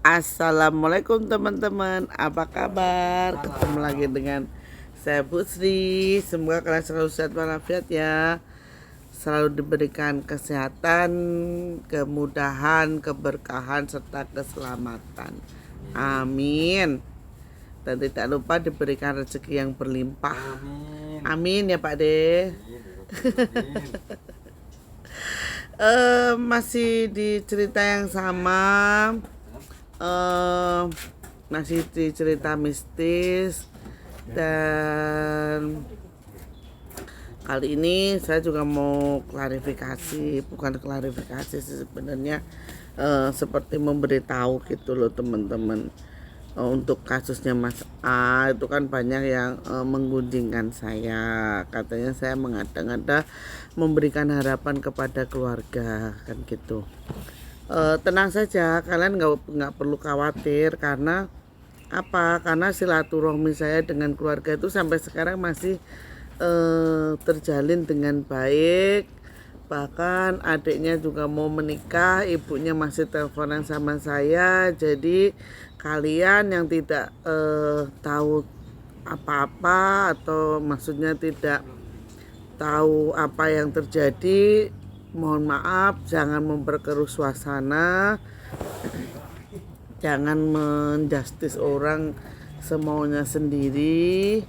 Assalamualaikum teman-teman, apa kabar? Ketemu lagi dengan saya Bu Sri. Semoga kalian selalu sehat walafiat ya. Selalu diberikan kesehatan, kemudahan, keberkahan, serta keselamatan. Amin. Dan tidak lupa diberikan rezeki yang berlimpah. Amin ya Pak De. Masih di cerita yang sama. Masih di cerita mistis, dan kali ini saya juga mau bukan klarifikasi sih sebenarnya, seperti memberitahu gitu loh teman-teman. Untuk kasusnya Mas A itu kan banyak yang menggunjingkan saya, katanya saya mengada-ngada memberikan harapan kepada keluarga kan gitu. Tenang saja, kalian nggak perlu khawatir. Karena apa? Karena silaturahmi saya dengan keluarga itu sampai sekarang masih terjalin dengan baik. Bahkan adiknya juga mau menikah, ibunya masih teleponan sama saya. Jadi kalian yang tidak tahu apa-apa, atau maksudnya tidak tahu apa yang terjadi, mohon maaf, jangan memperkeruh suasana, jangan menjustis orang semaunya sendiri.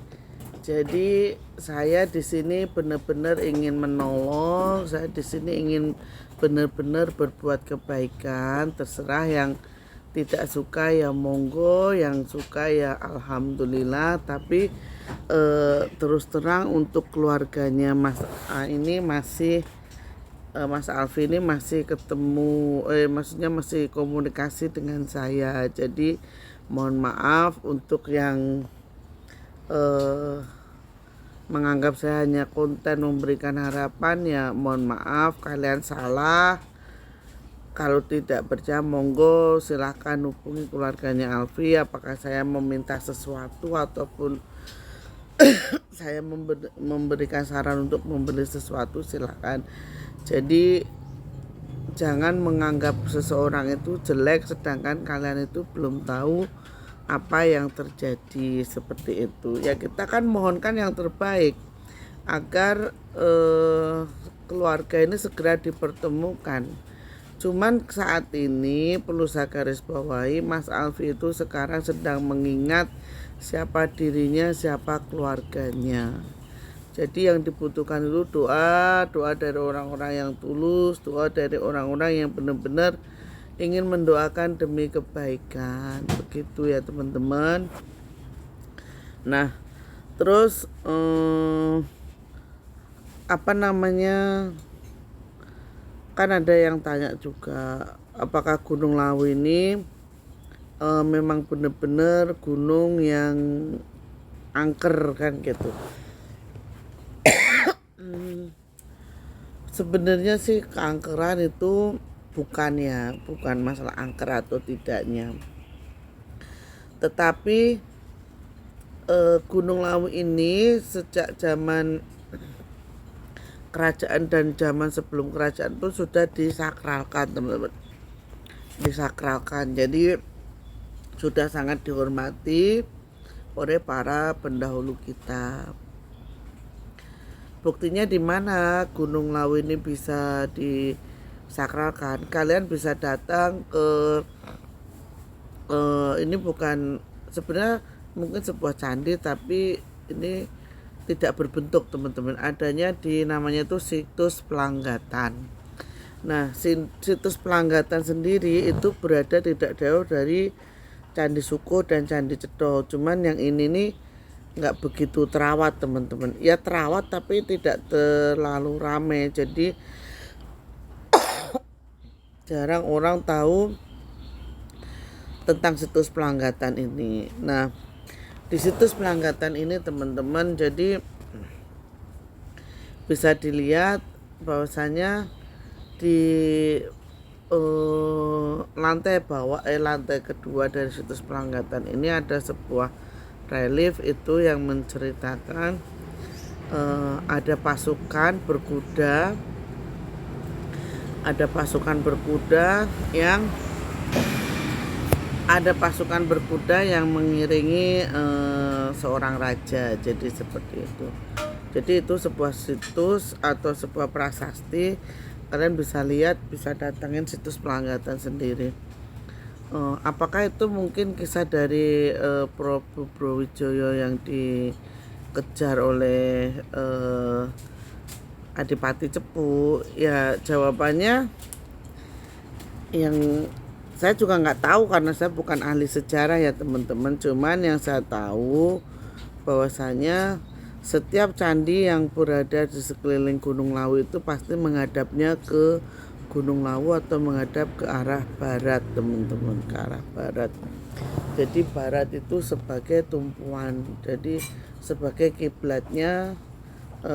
Jadi saya di sini benar-benar ingin menolong, saya di sini ingin benar-benar berbuat kebaikan. Terserah, yang tidak suka ya monggo, yang suka ya alhamdulillah. Tapi terus terang untuk keluarganya Mas A ini masih Mas Alfi ini masih maksudnya masih komunikasi dengan saya. Jadi mohon maaf untuk yang menganggap saya hanya konten memberikan harapan, ya mohon maaf, kalian salah. Kalau tidak percaya monggo silahkan hubungi keluarganya Alfi. Apakah saya meminta sesuatu ataupun saya memberikan saran untuk membeli sesuatu, silahkan. Jadi jangan menganggap seseorang itu jelek sedangkan kalian itu belum tahu apa yang terjadi, seperti itu. Ya kita kan mohonkan yang terbaik agar keluarga ini segera dipertemukan. Cuman saat ini perlu saya garis bawahi, Mas Alfi itu sekarang sedang mengingat siapa dirinya, siapa keluarganya. Jadi yang dibutuhkan itu doa dari orang-orang yang tulus, doa dari orang-orang yang benar-benar ingin mendoakan demi kebaikan. Begitu ya teman-teman. Nah, terus kan ada yang tanya juga, apakah Gunung Lawu ini memang benar-benar gunung yang angker kan gitu. Sebenarnya sih keangkeran itu bukan masalah angker atau tidaknya, tetapi Gunung Lawu ini sejak zaman kerajaan dan zaman sebelum kerajaan pun sudah disakralkan teman-teman, jadi sudah sangat dihormati oleh para pendahulu kita. Buktinya di mana Gunung Lawu ini bisa disakralkan? Kalian bisa datang ke ini bukan sebenarnya mungkin sebuah candi, tapi ini tidak berbentuk teman-teman. Adanya di namanya itu situs Pelanggatan. Nah, situs Pelanggatan sendiri itu berada tidak jauh dari Candi Suko dan Candi Cetho. Cuman yang ini nih nggak begitu terawat teman-teman. Ya terawat tapi tidak terlalu ramai, jadi jarang orang tahu tentang situs Pelanggatan ini. Nah, di situs Pelanggatan ini teman-teman, jadi bisa dilihat bahwasanya di lantai kedua dari situs Pelanggatan ini ada sebuah relief itu yang menceritakan ada pasukan berkuda yang ada pasukan berkuda yang mengiringi seorang raja. Jadi seperti itu. Jadi itu sebuah situs atau sebuah prasasti. Kalian bisa lihat, bisa datangin situs Pelanggatan sendiri. Apakah itu mungkin kisah dari Prabu Brawijaya yang dikejar oleh Adipati Cepu? Ya jawabannya yang saya juga nggak tahu karena saya bukan ahli sejarah ya teman-teman. Cuman yang saya tahu bahwasanya setiap candi yang berada di sekeliling Gunung Lawu itu pasti menghadapnya ke Gunung Lawu atau menghadap ke arah barat teman-teman, ke arah barat. Jadi barat itu sebagai tumpuan, jadi sebagai kiblatnya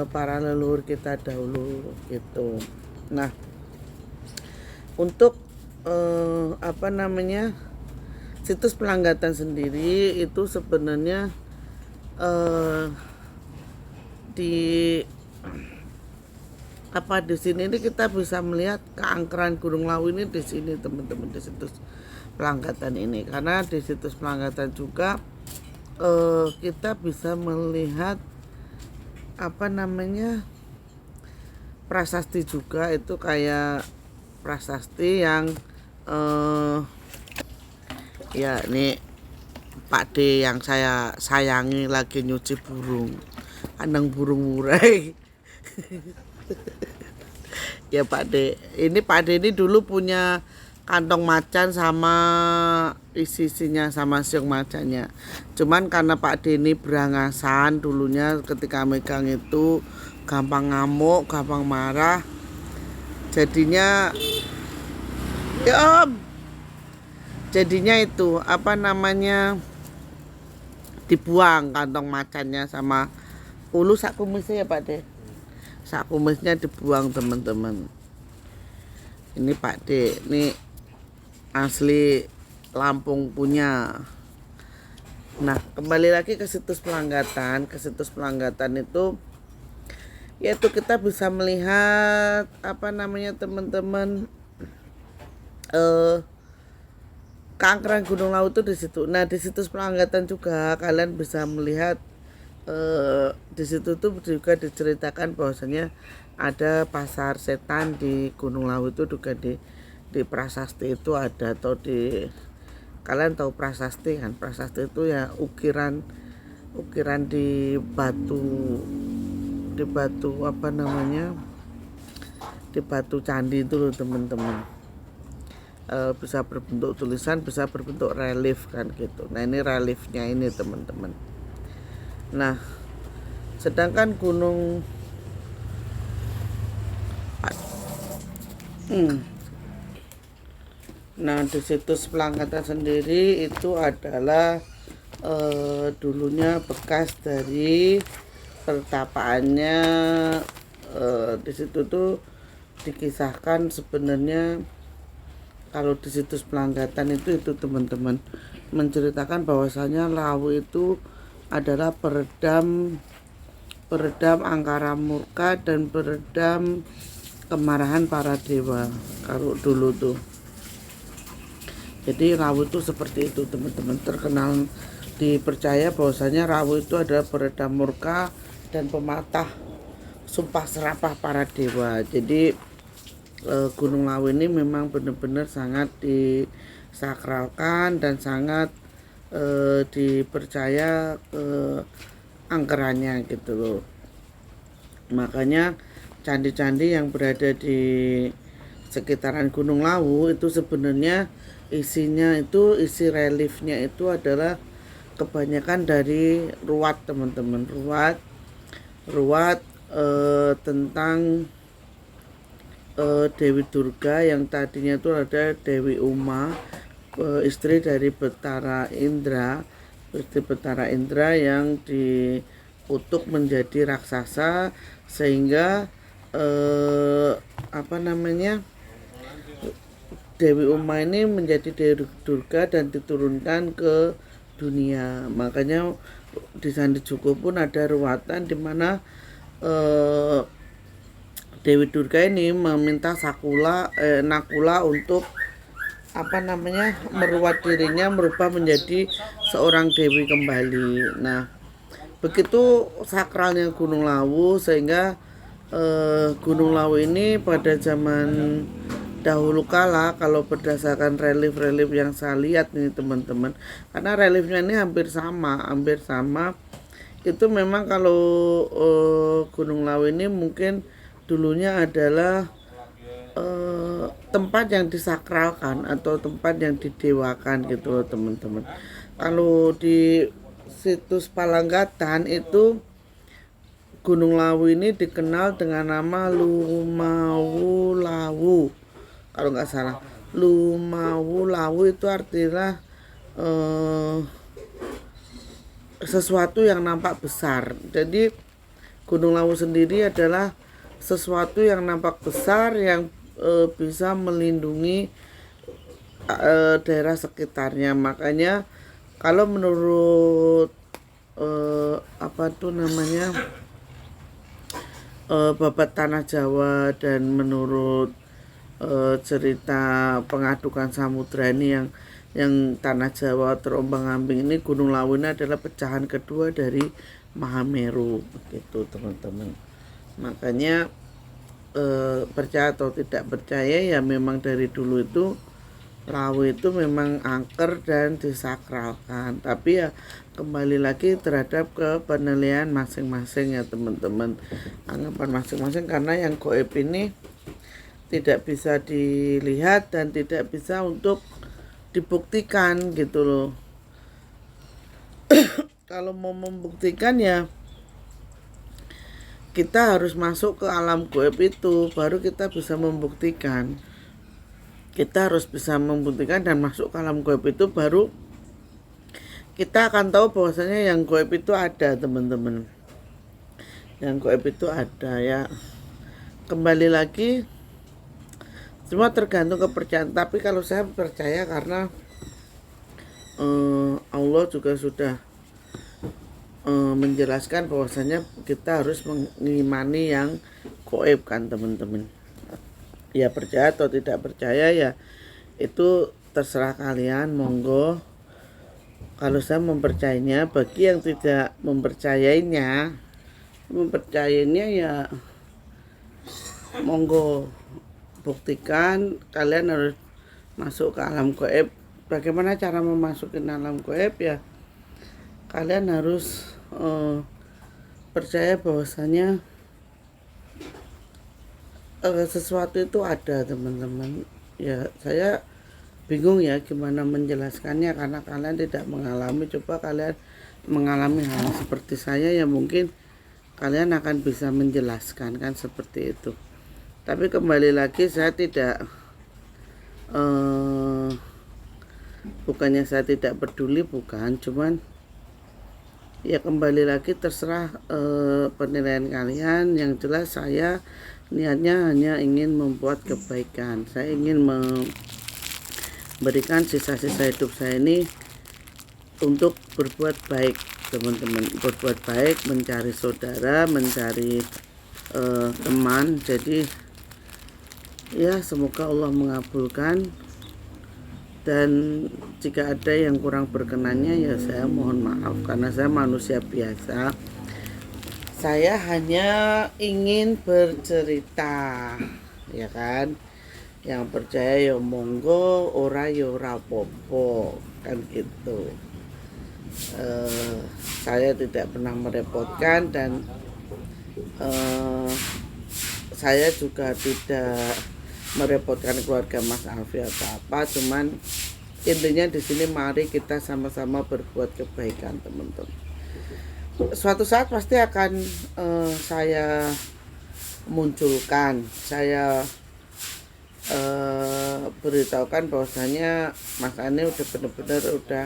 para leluhur kita dahulu gitu. Nah, untuk situs Pelanggatan sendiri itu sebenarnya di sini ini kita bisa melihat keangkeran Gunung Lawu ini di sini teman-teman, di situs Pelanggatan ini. Karena di situs Pelanggatan juga kita bisa melihat prasasti juga, itu kayak prasasti yang ya ini Pak D yang saya sayangi lagi nyuci burung, kandang burung murai. Ya Pak D, Pak D ini dulu punya kantong macan sama isinya sama siung macannya. Cuman karena Pak D ini berangasan dulunya, ketika megang itu gampang ngamuk, gampang marah. Jadinya jadinya itu dibuang kantong macannya sama ulu sak kumisnya ya Pak D. Sak kumisnya dibuang teman-teman. Ini Pak D, ini asli Lampung punya. Nah, kembali lagi ke situs Pelanggatan. Ke situs Pelanggatan itu yaitu kita bisa melihat teman-teman keangkeran Gunung Lawu itu di situ. Nah, di situs Pelanggatan juga kalian bisa melihat di situ tuh juga diceritakan bahwasanya ada pasar setan di Gunung Lawu itu juga di prasasti itu ada, atau kalian tahu prasasti kan? Prasasti itu ya ukiran di batu di batu candi itu loh teman-teman. Bisa berbentuk tulisan, bisa berbentuk relief kan gitu. Nah, ini reliefnya ini teman-teman. Nah, sedangkan Nah, di situs Pelanggatan sendiri itu adalah dulunya bekas dari pertapaannya. Di situ tuh dikisahkan sebenarnya kalau di situs Pelanggatan itu teman-teman menceritakan bahwasanya Lawu itu adalah peredam angkara murka dan peredam kemarahan para dewa kalau dulu tuh. Jadi Lawu itu seperti itu teman-teman, terkenal, dipercaya bahwasanya Lawu itu adalah peredam murka dan pematah sumpah serapah para dewa. Jadi Gunung Lawu ini memang benar-benar sangat disakralkan dan sangat dipercaya angkerannya gitu loh. Makanya candi-candi yang berada di sekitaran Gunung Lawu itu sebenarnya isi reliefnya itu adalah kebanyakan dari ruat teman-teman, ruat tentang Dewi Durga yang tadinya itu ada Dewi Uma, istri dari Betara Indra, yang dikutuk menjadi raksasa sehingga Dewi Uma ini menjadi Dewi Durga dan diturunkan ke dunia. Makanya di Sandi Jugo pun ada ruatan di mana Dewi Durga ini meminta Nakula untuk meruat dirinya, merubah menjadi seorang dewi kembali. Nah, begitu sakralnya Gunung Lawu, sehingga Gunung Lawu ini pada zaman dahulu kala, kalau berdasarkan relief-relief yang saya lihat nih teman-teman, karena reliefnya ini hampir sama, itu memang kalau Gunung Lawu ini mungkin dulunya adalah tempat yang disakralkan atau tempat yang didewakan gitu loh teman-teman. Kalau di situs Palanggatan itu Gunung Lawu ini dikenal dengan nama Lumawu Lawu, kalau nggak salah. Lumawu Lawu itu artinya sesuatu yang nampak besar. Jadi Gunung Lawu sendiri adalah sesuatu yang nampak besar, yang bisa melindungi daerah sekitarnya. Makanya kalau menurut Babat Tanah Jawa, dan menurut cerita Pengadukan Samudra ini, yang Tanah Jawa terombang-ambing ini, Gunung Lawu ini adalah pecahan kedua dari Mahameru, begitu teman-teman. Makanya percaya atau tidak percaya, ya memang dari dulu itu Lawu itu memang angker dan disakralkan. Tapi ya kembali lagi terhadap ke penilaian masing-masing ya teman-teman, anggapan masing-masing, karena yang gaib ini tidak bisa dilihat dan tidak bisa untuk dibuktikan gitu loh. Kalau mau membuktikan ya kita harus masuk ke alam gaib itu, baru kita bisa membuktikan. Kita harus bisa membuktikan dan masuk ke alam gaib itu, baru kita akan tahu bahwasanya yang gaib itu ada teman-teman. Yang gaib itu ada ya. Kembali lagi, semua tergantung kepercayaan. Tapi kalau saya percaya karena Allah juga sudah menjelaskan bahwasanya kita harus mengimani yang gaib kan teman-teman. Ya percaya atau tidak percaya ya itu terserah kalian, monggo. Kalau saya mempercayainya, bagi yang tidak mempercayainya ya monggo, buktikan. Kalian harus masuk ke alam gaib. Bagaimana cara memasukin alam gaib ya? Kalian harus percaya bahwasanya sesuatu itu ada teman-teman. Ya saya bingung ya gimana menjelaskannya, karena kalian tidak mengalami. Coba kalian mengalami hal seperti saya ya mungkin kalian akan bisa menjelaskan kan, seperti itu. Tapi kembali lagi, saya tidak bukannya saya tidak peduli, bukan, cuman ya kembali lagi terserah penilaian kalian. Yang jelas saya niatnya hanya ingin membuat kebaikan. Saya ingin memberikan sisa-sisa hidup saya ini untuk berbuat baik teman-teman, berbuat baik, mencari saudara, mencari teman. Jadi ya semoga Allah mengabulkan, dan jika ada yang kurang berkenannya ya saya mohon maaf, karena saya manusia biasa. Saya hanya ingin bercerita, ya kan. Yang percaya ya monggo, ora ya ora apa-apa, kan gitu. Saya tidak pernah merepotkan, dan saya juga tidak merepotkan keluarga Mas Alfi atau apa. Cuman intinya di sini mari kita sama-sama berbuat kebaikan teman-teman. Suatu saat pasti akan saya munculkan, saya beritahukan bahwasanya Mas Ani udah benar-benar udah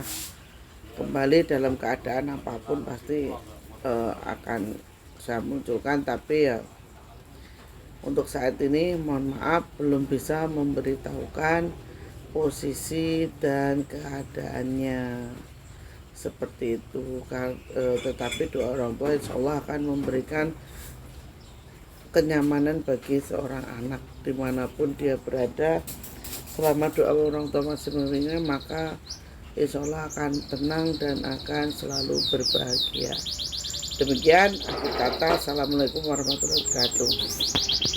kembali dalam keadaan apapun, pasti akan saya munculkan. Tapi ya untuk saat ini mohon maaf belum bisa memberitahukan posisi dan keadaannya seperti itu. Tetapi doa orang tua insya Allah akan memberikan kenyamanan bagi seorang anak dimanapun dia berada, selama doa orang tua masih mengiringi, maka insya Allah akan tenang dan akan selalu berbahagia. Demikian akhir kata. Assalamualaikum warahmatullahi wabarakatuh.